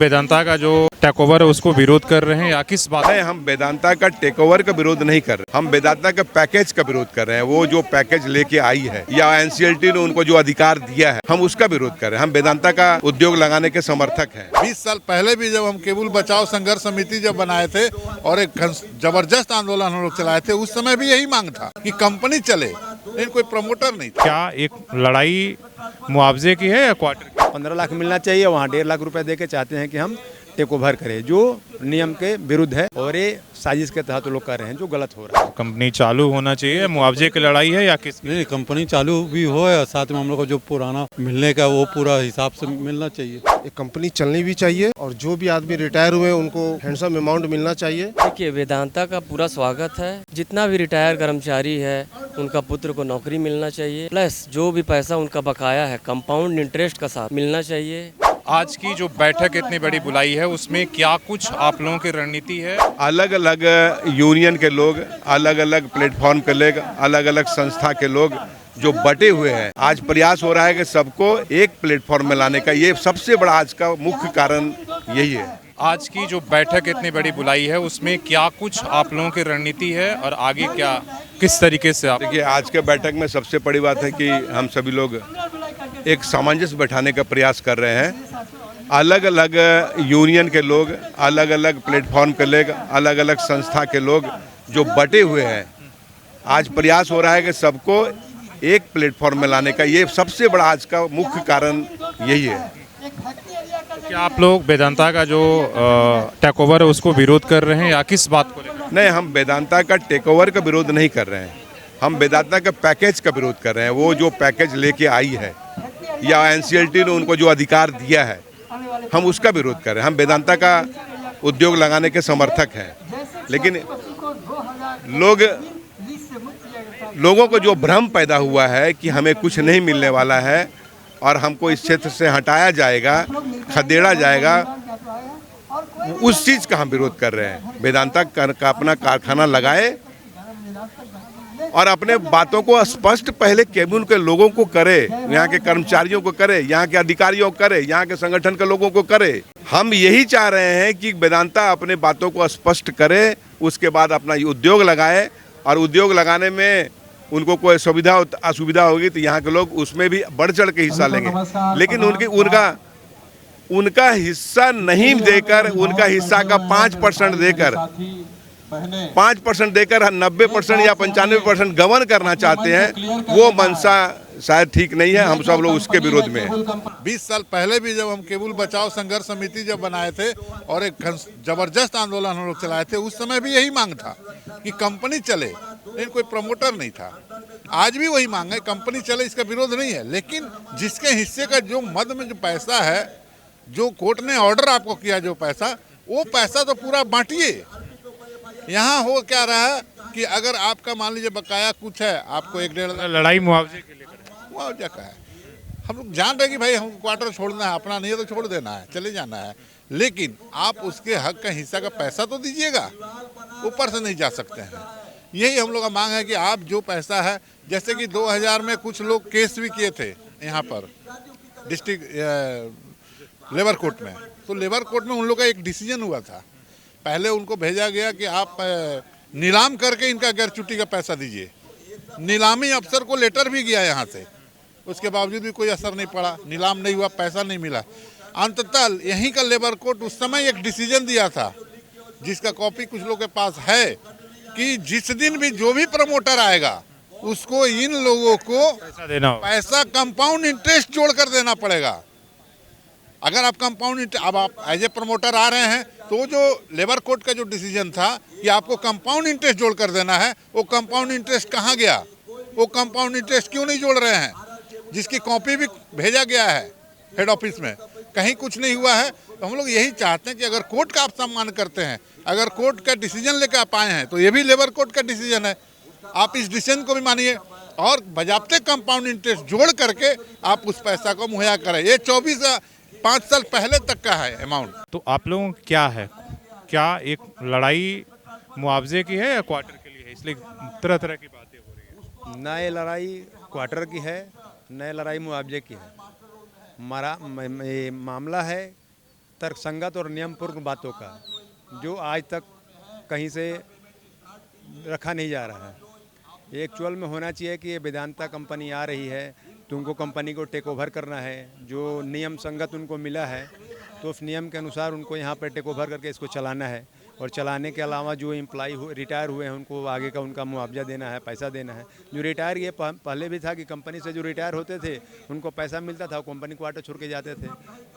वेदांता का जो take over है उसको विरोध कर रहे हैं या किस बात? नहीं, हम वेदांता का टेक ओवर का विरोध नहीं कर रहे, हम वेदांता के पैकेज का विरोध कर रहे हैं। वो जो पैकेज लेके आई है या एनसीएलटी ने उनको जो अधिकार दिया है, हम उसका विरोध कर रहे हैं। हम वेदांता का उद्योग लगाने के समर्थक हैं। 20 साल पहले भी जब हम केबल बचाओ संघर्ष समिति जब बनाए थे और एक जबरदस्त आंदोलन हम लोग चलाए थे, उस समय भी यही मांग था कि कंपनी चले, लेकिन कोई प्रमोटर नहीं था। क्या एक लड़ाई मुआवजे की है या क्वार्टर की? 15 लाख मिलना चाहिए, वहाँ 1.5 लाख रुपए दे के चाहते हैं कि हम टेक ओवर करें, जो नियम के विरुद्ध है और ये साजिश के तहत लोग कर रहे हैं, जो गलत हो रहा है। कंपनी चालू होना चाहिए, मुआवजे की लड़ाई है या किस? नहीं, कंपनी चालू भी हो और साथ में हम लोग को जो पुराना मिलने का वो पूरा हिसाब से मिलना चाहिए। ये कंपनी चलनी भी चाहिए और जो भी आदमी रिटायर हुए उनको हैंडसम अमाउंट मिलना चाहिए। देखिए, वेदांता का पूरा स्वागत है। जितना भी रिटायर कर्मचारी है उनका पुत्र को नौकरी मिलना चाहिए, प्लस जो भी पैसा उनका बकाया है कंपाउंड इंटरेस्ट का साथ मिलना चाहिए। आज की जो बैठक इतनी बड़ी बुलाई है उसमें क्या कुछ आप लोगों की रणनीति है? अलग अलग यूनियन के लोग, अलग अलग प्लेटफॉर्म के लोग, अलग अलग संस्था के लोग जो बटे हुए हैं, आज प्रयास हो रहा है कि सबको एक प्लेटफॉर्म में लाने का। ये सबसे बड़ा आज का मुख्य कारण यही है। आज की जो बैठक इतनी बड़ी बुलाई है उसमें क्या कुछ आप लोगों की रणनीति है और आगे क्या किस तरीके से आप? देखिए, आज के बैठक में सबसे बड़ी बात है कि हम सभी लोग एक सामंजस्य बैठाने का प्रयास कर रहे हैं। अलग अलग यूनियन के लोग, अलग अलग प्लेटफॉर्म के लोग, अलग अलग संस्था के लोग जो बटे हुए हैं, आज प्रयास हो रहा है कि सबको एक प्लेटफॉर्म में लाने का। ये सबसे बड़ा आज का मुख्य कारण यही है। क्या आप लोग वेदांता का जो टेक ओवर है उसको विरोध कर रहे हैं या किस बात को लेकर? नहीं, हम वेदांता का टेक ओवर का विरोध नहीं कर रहे हैं, हम वेदांता के पैकेज का विरोध कर रहे हैं। वो जो पैकेज लेके आई है या एनसीएलटी ने उनको जो अधिकार दिया है, हम उसका विरोध कर रहे हैं। हम वेदांता का उद्योग लगाने के समर्थक हैं, लेकिन लोगों को जो भ्रम पैदा हुआ है कि हमें कुछ नहीं मिलने वाला है और हमको इस क्षेत्र से हटाया जाएगा, खदेड़ा जाएगा, उस चीज़ का हम विरोध कर रहे हैं। वेदांता का अपना कारखाना लगाए और अपने बातों को स्पष्ट पहले केबिन के लोगों को करे, यहाँ के कर्मचारियों को करे, यहाँ के अधिकारियों को करे, यहाँ के संगठन के लोगों को करे। हम यही चाह रहे हैं कि वेदांता अपने बातों को स्पष्ट करे, उसके बाद अपना उद्योग लगाए और उद्योग लगाने में उनको कोई सुविधा असुविधा होगी तो यहाँ के लोग उसमें भी बढ़ चढ़ के हिस्सा लेंगे, लेकिन उनका हिस्सा नहीं देकर, उनका हिस्सा का 5% देकर 5% देकर 90% या 95% गबन करना चाहते हैं। वो मंशा शायद ठीक नहीं है, हम सब लोग उसके विरोध में हैं। 20 साल पहले भी जब हम केबल बचाओ संघर्ष समिति जब बनाए थे और एक जबरदस्त आंदोलन हम लोग चलाए थे, उस समय भी यही मांग था कि कंपनी चले, लेकिन कोई प्रमोटर नहीं था। आज भी वही मांग है, कंपनी चले, इसका विरोध नहीं है, लेकिन जिसके हिस्से का जो मद में जो पैसा है, जो कोर्ट ने ऑर्डर आपको किया, जो पैसा, वो पैसा तो पूरा बांटिए। यहाँ हो क्या रहा है कि अगर आपका मान लीजिए बकाया कुछ है, आपको 1-1.5 लाख लड़ाई मुआवजे के लेकर? मुआवजा का है। हम लोग जान रहे कि भाई हमको क्वार्टर छोड़ना है, अपना नहीं है तो छोड़ देना है, चले जाना है, लेकिन आप उसके हक का हिस्सा का पैसा तो दीजिएगा, ऊपर से नहीं जा सकते हैं। यही हम लोग का मांग है कि आप जो पैसा है, जैसे कि 2000 में कुछ लोग केस भी किए थे यहाँ पर डिस्ट्रिक्ट लेबर कोर्ट में, तो लेबर कोर्ट में उन लोग का एक डिसीजन हुआ था। पहले उनको भेजा गया कि आप नीलाम करके इनका ग्रेच्युटी का पैसा दीजिए। नीलामी अफसर को लेटर भी गया यहाँ से, उसके बावजूद भी कोई असर नहीं पड़ा, नीलाम नहीं हुआ, पैसा नहीं मिला। अंततः यहीं का लेबर कोर्ट उस समय एक डिसीजन दिया था, जिसका कॉपी कुछ लोगों के पास है, कि जिस दिन भी जो भी प्रमोटर आएगा उसको इन लोगों को पैसा कंपाउंड इंटरेस्ट जोड़कर देना पड़ेगा। अगर आप कंपाउंड, अब आप एज ए प्रमोटर आ रहे हैं तो जो लेबर कोर्ट का जो डिसीजन था कि आपको कंपाउंड इंटरेस्ट जोड़ कर देना है, वो कंपाउंड इंटरेस्ट कहाँ गया? वो कंपाउंड इंटरेस्ट क्यों नहीं जोड़ रहे हैं? जिसकी कॉपी भी भेजा गया है हेड ऑफिस में, कहीं कुछ नहीं हुआ है। तो हम लोग यही चाहते हैं कि अगर कोर्ट का आप सम्मान करते हैं, अगर कोर्ट का डिसीजन लेकर आप आए हैं, तो ये भी लेबर कोर्ट का डिसीजन है, आप इस डिसीजन को भी मानिए और बजाबते कंपाउंड इंटरेस्ट जोड़ करके आप उस पैसा को मुहैया करें। ये 5 साल पहले तक का है अमाउंट। तो आप लोगों क्या है, क्या एक लड़ाई मुआवजे की है या क्वार्टर के लिए है? इसलिए तरह तरह की बातें हो रही है। नए लड़ाई क्वार्टर की है, नए लड़ाई मुआवजे की है। मामला है तर्कसंगत और नियमपूर्ण बातों का, जो आज तक कहीं से रखा नहीं जा रहा है। एक्चुअल में होना चाहिए कि ये वेदांता कंपनी आ रही है तो उनको कंपनी को टेक ओवर करना है, जो नियम संगत उनको मिला है तो उस नियम के अनुसार उनको यहाँ पर टेक ओवर करके इसको चलाना है। और चलाने के अलावा जो एम्प्लॉय रिटायर हुए हैं उनको आगे का उनका मुआवजा देना है, पैसा देना है। जो रिटायर, ये पहले भी था कि कंपनी से जो रिटायर होते थे उनको पैसा मिलता था, कंपनी क्वार्टर छोड़ के जाते थे।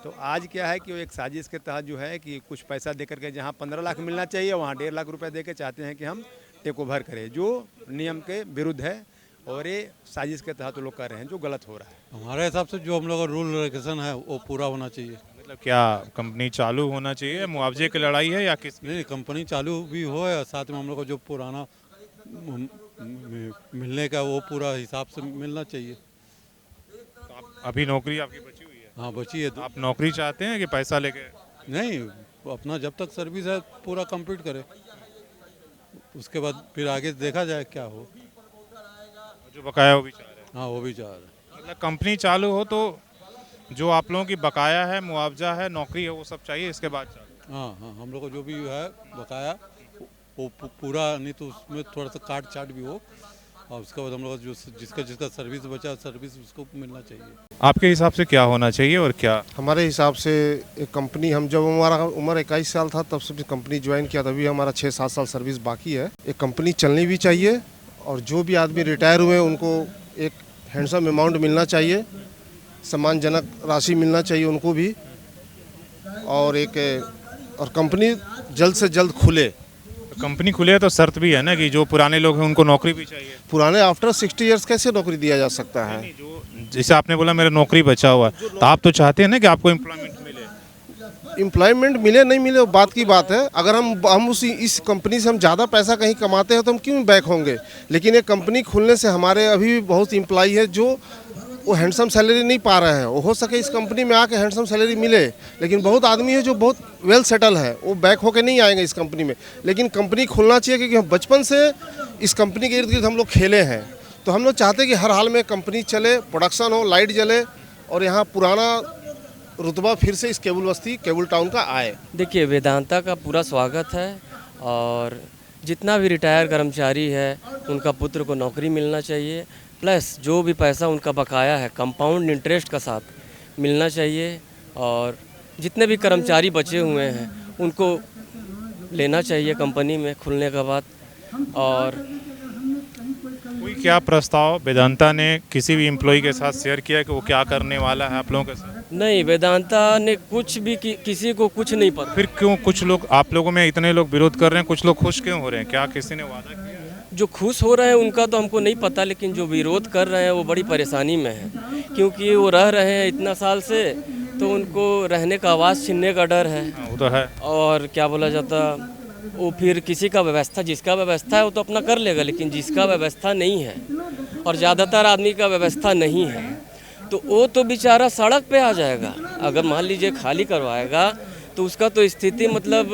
तो आज क्या है कि वो एक साजिश के तहत जो है कि कुछ पैसा दे करके जहाँ 15 लाख मिलना चाहिए वहाँ 1.5 लाख रुपये दे के चाहते हैं कि हम टेक ओवर करें, जो नियम के विरुद्ध है और ये साजिश के तहत लोग कर रहे हैं, जो गलत हो रहा है। हमारे हिसाब से जो हम लोग का रूल रेगुलेशन है वो पूरा होना चाहिए। मतलब क्या कंपनी चालू होना चाहिए, मुआवजे की लड़ाई है या किस? नहीं, कंपनी चालू भी हो और साथ में हम लोग को जो पुराना मिलने का वो पूरा हिसाब से मिलना चाहिए। तो आप अभी नौकरी आपकी बची हुई है? हाँ, बची है। आप नौकरी चाहते हैं कि पैसा लेके? नहीं, अपना जब तक सर्विस है पूरा कंप्लीट करे, उसके बाद फिर आगे देखा जाए क्या हो। जो बकाया वो भी चाह रहे हैं? हाँ, वो भी चाह रहे हैं। मतलब कंपनी चालू हो तो जो आप लोगों की बकाया है, मुआवजा है, नौकरी है, वो सब चाहिए, इसके बाद चालू? हाँ हाँ, हम लोग को जो भी है बकाया वो पूरा, नहीं तो उसमें थोड़ा सा काट चाट भी हो, और उसके बाद हम लोग जो जिसका सर्विस बचा सर्विस उसको मिलना चाहिए। आपके हिसाब से क्या होना चाहिए और क्या? हमारे हिसाब से एक कंपनी, हम जब हमारा उम्र 21 साल था तब से कंपनी ज्वाइन किया, तभी हमारा 6-7 साल सर्विस बाकी है। एक कंपनी चलनी भी चाहिए और जो भी आदमी रिटायर हुए उनको एक हैंडसम अमाउंट मिलना चाहिए, सम्मानजनक राशि मिलना चाहिए उनको भी, और कंपनी जल्द से जल्द खुले। कंपनी खुले तो शर्त भी है ना कि जो पुराने लोग हैं उनको नौकरी भी चाहिए। पुराने आफ्टर 60 इयर्स कैसे नौकरी दिया जा सकता है? जो जैसे आपने बोला मेरा नौकरी बचा हुआ है, तो आप तो चाहते हैं ना कि आपको एम्प्लॉयमेंट मिले। एम्प्लॉयमेंट मिले नहीं मिले वो बात की बात है। अगर हम इस कंपनी से हम ज़्यादा पैसा कहीं कमाते हैं तो हम क्यों बैक होंगे? लेकिन ये कंपनी खुलने से हमारे अभी भी बहुत एम्प्लॉय है जो वो हैंडसम सैलरी नहीं पा रहे हैं। वो हो सके इस कंपनी में आके हैंडसम सैलरी मिले, लेकिन बहुत आदमी है जो बहुत वेल सेटल है, वो बैक होके नहीं आएंगे इस कंपनी में। लेकिन कंपनी खुलना चाहिए, क्योंकि हम बचपन से इस कंपनी के इर्द गिर्द हम लोग खेले हैं। तो हम लोग चाहते हैं कि हर हाल में कंपनी चले, प्रोडक्शन हो, लाइट जले और यहाँ पुराना रुतबा फिर से इस केबल बस्ती, केबल टाउन का आए। देखिए, वेदांता का पूरा स्वागत है और जितना भी रिटायर कर्मचारी है उनका पुत्र को नौकरी मिलना चाहिए, प्लस जो भी पैसा उनका बकाया है कंपाउंड इंटरेस्ट का साथ मिलना चाहिए, और जितने भी कर्मचारी बचे हुए हैं उनको लेना चाहिए कंपनी में खुलने के बाद। और कोई क्या प्रस्ताव वेदांता ने किसी भी एम्प्लॉय के साथ शेयर किया है कि वो क्या करने वाला है आप लोगों के साथ? नहीं, वेदांता ने कुछ भी किसी को कुछ नहीं पता। फिर क्यों कुछ लोग, आप लोगों में इतने लोग विरोध कर रहे हैं, कुछ लोग खुश क्यों हो रहे हैं? क्या किसी ने वादा किया है? जो खुश हो रहे हैं उनका तो हमको नहीं पता, लेकिन जो विरोध कर रहे हैं वो बड़ी परेशानी में है, क्योंकि वो रह रहे हैं इतना साल से, तो उनको रहने का आवाज़ छीनने का डर है। वो तो है। और क्या बोला जाता, वो फिर किसी का व्यवस्था, जिसका व्यवस्था है वो तो अपना कर लेगा, लेकिन जिसका व्यवस्था नहीं है और ज़्यादातर आदमी का व्यवस्था नहीं है तो वो तो बेचारा सड़क पे आ जाएगा। अगर मान लीजिए खाली करवाएगा तो उसका तो स्थिति मतलब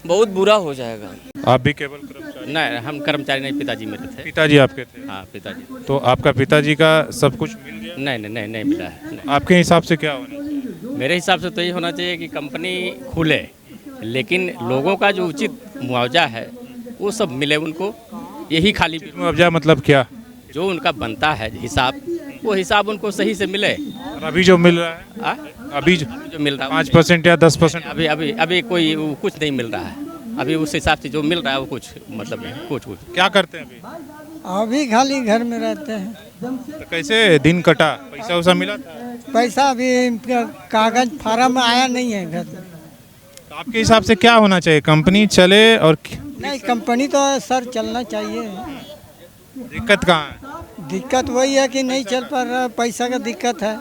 बहुत बुरा हो जाएगा। आप भी केवल कर्मचारी? नहीं, हम कर्मचारी नहीं, पिताजी मेरे थे। पिताजी आपके थे? हाँ, पिताजी। तो आपका पिताजी का सब कुछ मिल गया? नहीं मिला है। नहीं। आपके हिसाब से क्या होना चाहिए? मेरे हिसाब से तो ये होना चाहिए कि कंपनी खुले, लेकिन लोगों का जो उचित मुआवजा है वो सब मिले उनको। यही खाली मुआवजा मतलब क्या? जो उनका बनता है हिसाब, वो हिसाब उनको सही से मिले। और अभी जो मिल रहा है? अभी जो मिल रहा है 5% या 10%? अभी कोई कुछ नहीं मिल रहा है। अभी उस हिसाब से जो मिल रहा है वो कुछ मतलब नहीं, कुछ क्या करते हैं अभी? अभी खाली घर में रहते हैं। तो कैसे दिन कटा? पैसा वैसा मिला था? पैसा अभी कागज फार्म आया नहीं है घर में। तो आपके हिसाब से क्या होना चाहिए? कंपनी चले और नहीं, कंपनी तो सर चलना चाहिए। दिक्कत कहाँ है? दिक्कत वही है कि नहीं चल पा रहा, पैसा का दिक्कत है।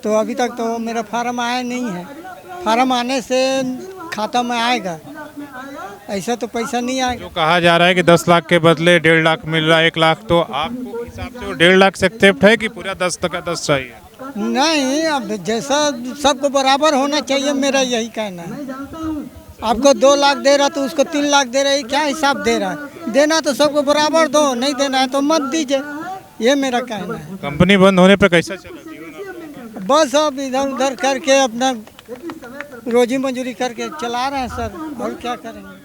तो अभी तक तो मेरा फार्म आया नहीं है। फार्म आने से खाता में आएगा, ऐसा तो पैसा नहीं आएगा। जो कहा जा रहा है कि 10 लाख के बदले 1.5 लाख मिल रहा है, 1 लाख, तो आपको हिसाब से वो 1.5 लाख से एक्सेप्ट है कि पूरा 10 तक का 10 चाहिए? नहीं, अब जैसा सबको बराबर होना चाहिए, मेरा यही कहना है। आपको 2 लाख दे रहा तो उसको 3 लाख दे रहा है, क्या हिसाब दे रहा है? देना तो सबको बराबर दो, नहीं देना है तो मत दीजिए, ये मेरा कहना है। कंपनी बंद होने पर कैसा चला जीवन? बस अब इधर उधर करके अपना रोजी मंजूरी करके चला रहे हैं सर, और क्या करेंगे।